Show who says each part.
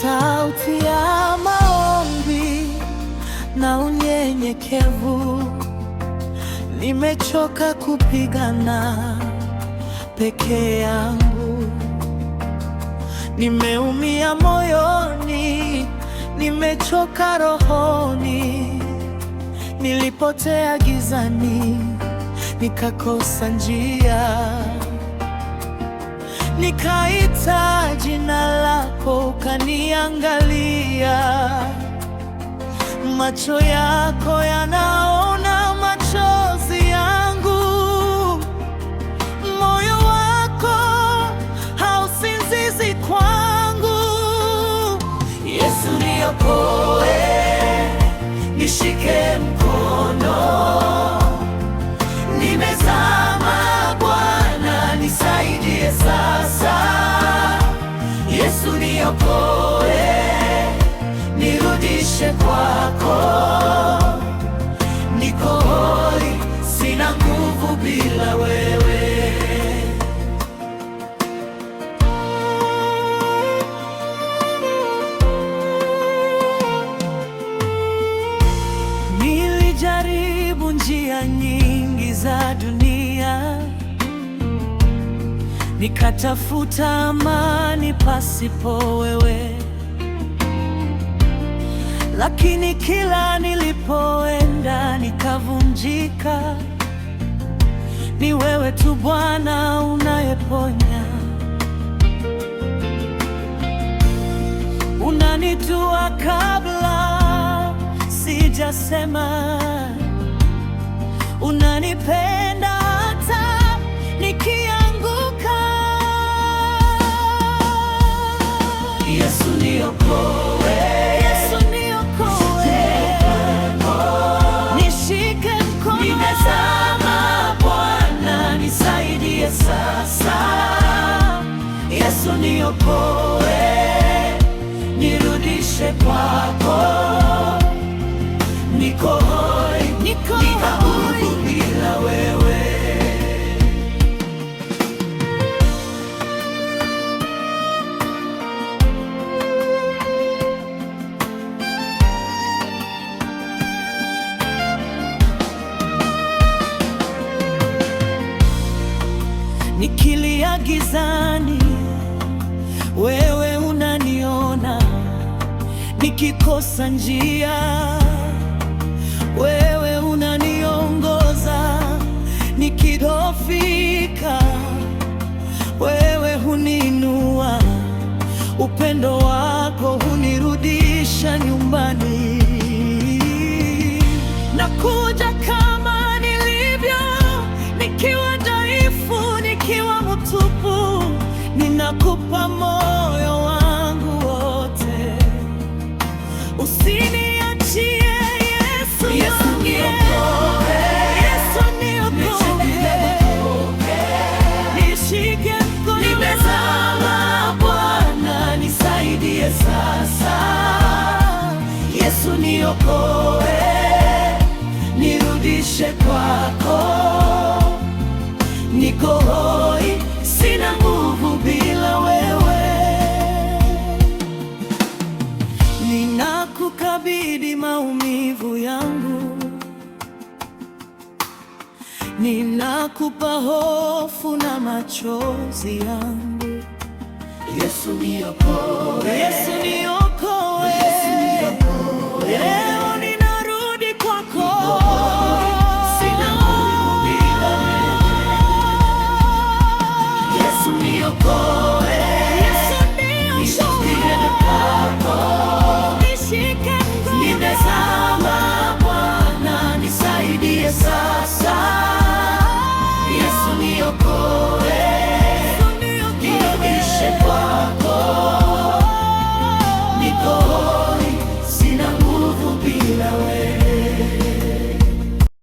Speaker 1: sauti ya maombi na unyenyekevu. Nimechoka kupigana peke yangu, nimeumia moyoni, nimechoka rohoni. Nilipotea gizani, nikakosa njia, nikaita jina lako, ukaniangalia. Macho yako yanaona machozi yangu, moyo wako hausinzizi kwangu. Yesu niokoe, nishike mkono, nimezama Bwana, nisaidie sasa. Yesu niokoe, nirudishe kwako, niko hoi, sina nguvu bila wewe. Nilijaribu njia nyingi za dunia, nikatafuta amani pasipo wewe, lakini kila nilipoenda nikavunjika. Ni wewe tu Bwana unayeponya, unanijua kabla sijasema, unanipenda hata nikianguka. Yesu niokoe, Yesu niokoe, nishike mkono, nimezama Bwana, nisaidie sasa. Yesu niokoe, nirudishe kwako, niko hoi, niko huru bila wewe. Nikilia gizani, wewe unaniona, nikikosa njia, wewe unaniongoza, nikidhoofika, wewe huninua, upendo wako hunirudisha nyumbani. Nakuja kama nilivyo, nikiwa dhaifu, nikiwa mtupu, ninakupa moyo wangu wote. Usiniachie Yesu, Yesu niokoe, Yesu niokoe, nishike mkono, nimezama Bwana, nisaidie sasa. Yesu niokoe, nirudishe kwako, niko hoi, sina nguvu bila wewe. Ninakukabidhi maumivu yangu, ninakupa hofu na machozi yangu. Yesu niokoe, Yesu niokoe, Yesu niokoe.